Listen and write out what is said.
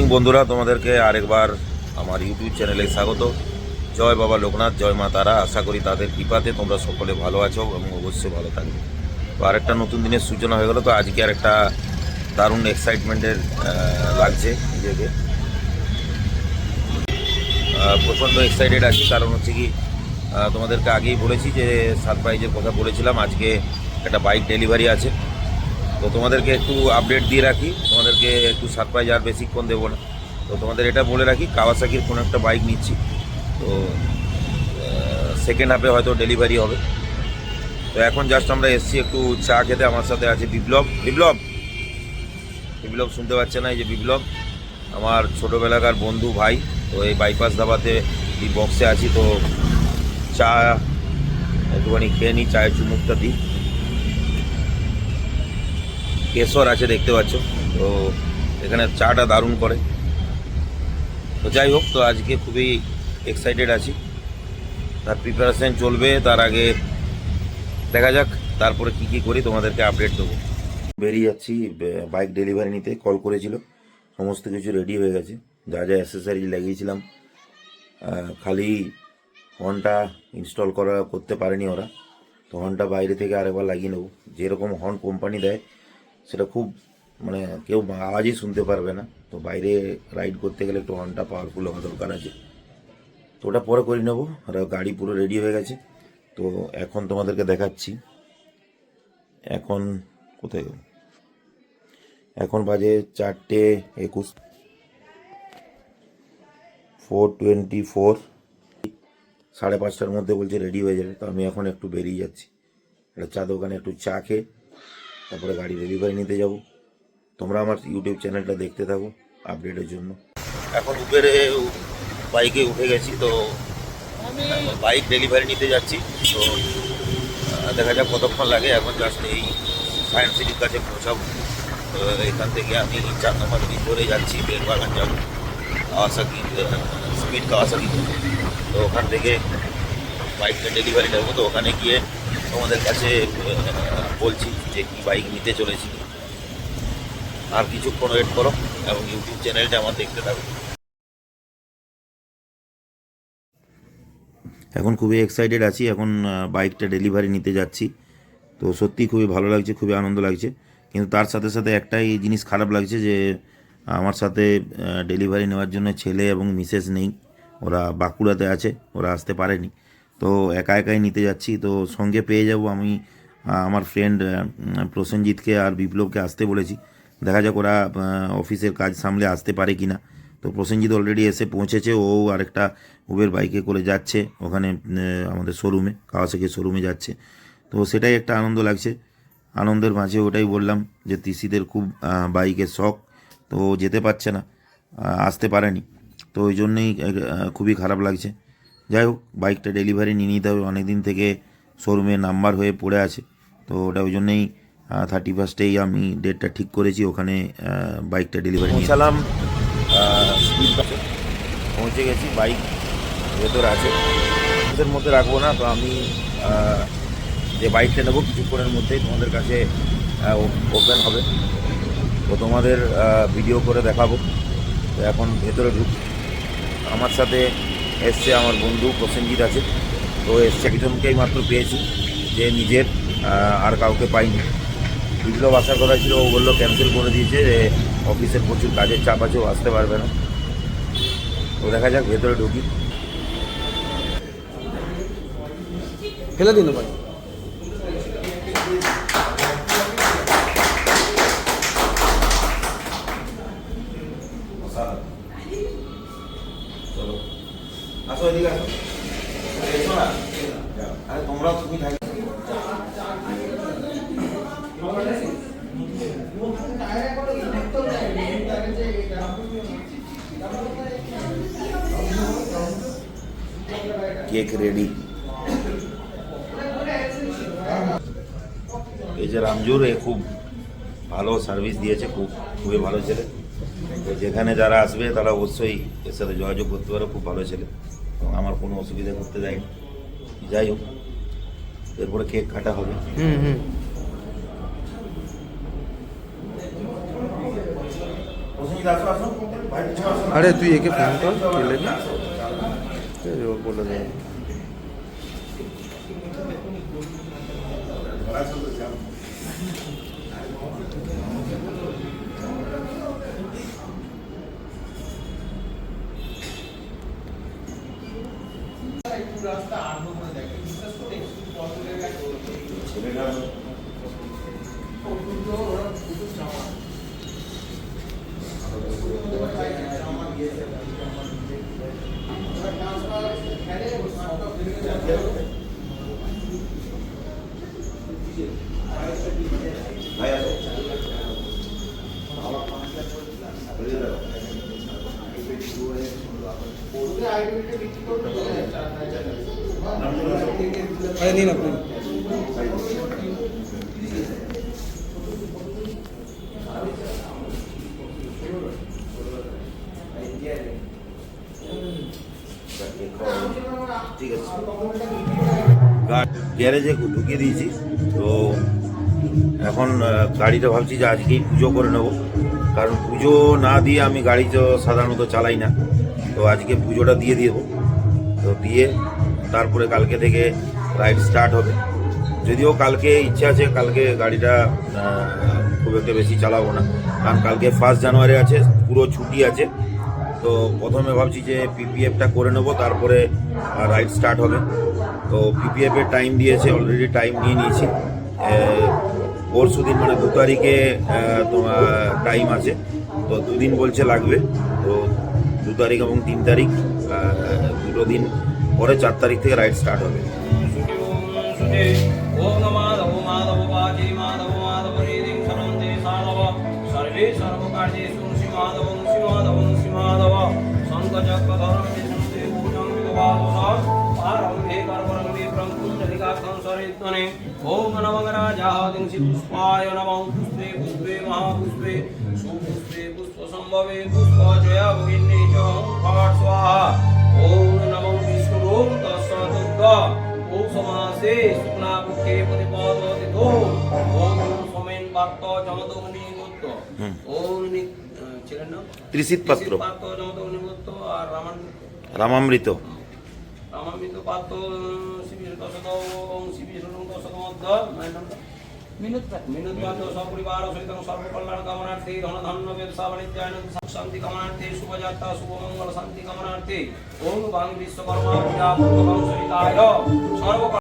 Morning বন্ধুরা, তোমাদেরকে আরেকবার আমার ইউটিউব চ্যানেলে স্বাগত। জয় বাবা লোকনাথ, জয় মা তারা। আশা করি তাদের কৃপাতে তোমরা সকলে ভালো আছো এবং অবশ্যই ভালো থাকবে। তো আরেকটা নতুন দিনের সূচনা হয়ে গেল। তো আজকে আরেকটা দারুণ এক্সাইটমেন্টের লাগছে নিজেকে, প্রচণ্ড এক্সাইটেড আছি। কারণ হচ্ছে কি, তোমাদেরকে আগেই বলেছি যে সারপ্রাইজের কথা বলেছিলাম। আজকে একটা বাইক ডেলিভারি আছে, তো তোমাদেরকে একটু আপডেট দিয়ে রাখি। তোমাদেরকে একটু সারপ্রাইজ আর বেশিক্ষণ দেবো না। তো তোমাদের এটা বলে রাখি, কাওয়াসাকির কোনো একটা বাইক নিচ্ছি, তো সেকেন্ড হাফে হয়তো ডেলিভারি হবে। তো এখন জাস্ট আমরা এসছি একটু চা খেতে। আমার সাথে আছে বিপ্লব। বিপ্লব বিপ্লব শুনতে পাচ্ছে না, এই যে বিপ্লব আমার ছোটোবেলাকার বন্ধু, ভাই। তো এই বাইপাস ধাবাতে এই বক্সে আছি, তো চা একটুখানি খেয়ে নিই, চায়ের চুমুকটা দিই। কেশর আছে দেখতে পাচ্ছ, তো এখানে চাটা দারুণ করে। তো যাই হোক, তো আজকে খুবই এক্সাইটেড আছি। তার প্রিপারেশন চলবে, তার আগে দেখা যাক তারপরে কি করি, তোমাদেরকে আপডেট দেবো। বেরিয়ে যাচ্ছি বাইক ডেলিভারি নিতে। কল করেছিল, সমস্ত কিছু রেডি হয়ে গেছে, যা যা অ্যাসেসরিজ লাগিয়েছিলাম। খালি হর্নটা ইনস্টল করতে পারেনি ওরা, তো হর্নটা বাইরে থেকে আরেকবার লাগিয়ে নেবো। যেরকম হর্ন কোম্পানি দেয় সেটা খুব কেউ আওয়াজই শুনতে পারবে না। তো বাইরে রাইড করতে গেলে একটু হর্নটা পাওয়ারফুল হওয়া দরকার আছে, তো ওটা পরে করে নেবো। আর গাড়ি পুরো রেডি হয়ে গেছে। তো এখন তোমাদেরকে দেখাচ্ছি। এখন কোথায়, এখন বাজে 4:21, 4:24। 5:30টার মধ্যে বলছে রেডি হয়ে যাবে। তো আমি এখন একটু বেরিয়ে যাচ্ছি, একটা চা দোকানে একটু চা খেয়ে তারপরে গাড়ি ডেলিভারি নিতে যাব। তোমরা আমার ইউটিউব চ্যানেলটা দেখতে থাকো আপডেটের জন্য। এখন উবেরে বাইকে উঠে গেছি, তো বাইক ডেলিভারি নিতে যাচ্ছি। তো দেখা যাক কতক্ষণ লাগে। এখন জাস্ট এই সায়েন্স সিটির কাছে পৌঁছাবো। তো এখান থেকে আমি 4 নম্বর ব্রিজ ধরে যাচ্ছি, বেলবাগান যাবো, কাওয়াসাকি, স্পিড কাওয়াসাকি। তো ওখান থেকে বাইকটা ডেলিভারি নেবো। তো ওখানে গিয়ে তোমাদের কাছে বলছি যে কী বাইক নিতে চলেছি। আর কিছুক্ষণ ওয়েট করো এবং ইউটিউব চ্যানেলটা আমার দেখতে থাকো। এখন খুবই এক্সাইটেড আছি। এখন বাইকটা ডেলিভারি নিতে যাচ্ছি। তো সত্যি খুবই ভালো লাগছে, খুবই আনন্দ লাগছে। কিন্তু তার সাথে সাথে একটাই জিনিস খারাপ লাগছে, যে আমার সাথে ডেলিভারি নেওয়ার জন্য ছেলে এবং মিসেস নেই। ওরা বাঁকুড়াতে আছে, ওরা আসতে পারেনি। তো একা একাই নিতে যাচ্ছি। তো সঙ্গে পেয়ে যাব আমি আমার ফ্রেন্ড প্রসেনজিৎকে আর বিপ্লবকে আসতে বলেছি। দেখা যাক ওরা অফিসের কাজ সামলে আসতে পারে কি না। তো প্রসেনজিৎ অলরেডি এসে পৌঁছেছে, ও আরেকটা উবের বাইকে করে যাচ্ছে ওখানে আমাদের শোরুমে, কাওয়াসাকির শোরুমে যাচ্ছে। তো সেটাই একটা আনন্দ লাগছে। আনন্দের মাঝে ওটাই বললাম যে তিসিদের খুব বাইকের শখ, তো যেতে পারছে না, আসতে পারেনি। তো ওই জন্যেই খুবই খারাপ লাগছে। যাই হোক, বাইকটা ডেলিভারি নিয়ে নিতে হবে। অনেক দিন থেকে শোরুমে নাম্বার হয়ে পড়ে আছে, তো ওটা ওই জন্যেই 31st আমি ডেটটা ঠিক করেছি। ওখানে বাইকটা ডেলিভারি নিয়ে চালাম। পৌঁছে গেছি, বাইক ভেতর আছে, ওদের মধ্যে রাখবো না। তো আমি যে বাইকটা নেবো কিছুক্ষণের মধ্যেই তোমাদের কাছে ওপেন হবে, তো তোমাদের ভিডিও করে দেখাবো। তো এখন ভেতরে ঢুক। আমার সাথে এসছে আমার বন্ধু প্রসেনজিৎ আছে। তো এসছে, একজনকেই মাত্র পেয়েছি, যে নিজের, আর কাউকে পাইনি। বিপ্লব আসার কথা ছিল, ও বললো ক্যান্সেল করে দিয়েছে, যে অফিসের প্রচুর কাজের চাপ আছে, ও আসতে পারবে না। তো দেখা যাক, ভেতরে ঢুকি। ফেলে দিন ভাই। চলো, আসো এদিকে, আসো, এসো না। আরে তোমরা তুমি থাকি। Cake ready. এই যে রামজুর, এ খুব ভালো সার্ভিস দিয়েছে, খুবই ভালো ছেলে। তো যেখানে যারা আসবে তারা অবশ্যই এর সাথে যোগাযোগ করতে পারে, খুব ভালো ছেলে এবং আমার কোনো অসুবিধা করতে দেয়নি। যাই হোক, এরপরে কেক কাটা হবে। আসো আসো। আরে তুই একে ফোন কর পেলে না ও বলে দেবে। আরে নিন আপনি। ঠিক আছে, গ্যারেজে ঢুকিয়ে দিয়েছি। তো এখন গাড়িটা ভাবছি যে আজকেই পুজো করে নেব, কারণ পুজো না দিয়ে আমি গাড়ি তো সাধারণত চালাই না। তো আজকে পুজোটা দিয়ে দেবো, তো দিয়ে তারপরে কালকে থেকে রাইড স্টার্ট হবে। যদিও কালকে ইচ্ছা আছে কালকে গাড়িটা খুব একটা বেশি চালাবো না, কারণ কালকে 1 জানুয়ারি আছে, পুরো ছুটি আছে। তো প্রথমে ভাবছি যে পিপিএফটা করে নেবো, তারপরে রাইড স্টার্ট হবে। তো পিপিএফের টাইম দিয়েছে, অলরেডি টাইম নিয়ে নিয়েছি। পরশু দিন মানে 2 তারিখে তোমার টাইম আছে, তো 2 দিন বলছে লাগবে। তো 2 তারিখ এবং 3 তারিখ দুটো দিন পরে 4 তারিখ থেকে রাইড স্টার্ট হবে। ओम नमः माधव वाजे माधव माधव हृदिं शरन्ते साधव सर्वे सर्वकार्येषु श्रीमाधव श्रीमाधव श्रीमाधव शङ्खचक्रधरं विष्णुते भुजं विदवादः आरम्भे कर्मरङ्गे ब्रह्मकुण्डलिकाक्षं सरित्वने ओम नमः राजादिंसि पुष्पाय नमः पुष्पे पुष्पे महापुष्पे सुपुष्पे पुष्पसम्भवे पुष्पजया भगिन्ये च फट् स्वाहा ओम नमः विष्णुं तस्सदुर्गा ओम समासे शुक्लापक्षे प्रतिपादयतितो ओम सोमेन पार्थ जमदग्नि गुप्त ओम ছিলেন না ত্রিশিত পাত্র, পাত্র জমদগ্নি গুপ্ত আর রামামৃত, রামামৃত পাত্র শিবির দশদ ওম শিবির দশদ মধ্য মিনুত পাত্র সপরিবার সহিত সর্বকল্যাণ কামনার্থে ধন ধান্য ব্যবসা বাণিজ্যায়ন শান্তি কামনার্থে শুভযাত্রা শুভমঙ্গল শান্তি কামনার্থে ওম বাং বিশ্বকর্মা পূজা পূর্বকং সহিতায় সর্বকল্যাণ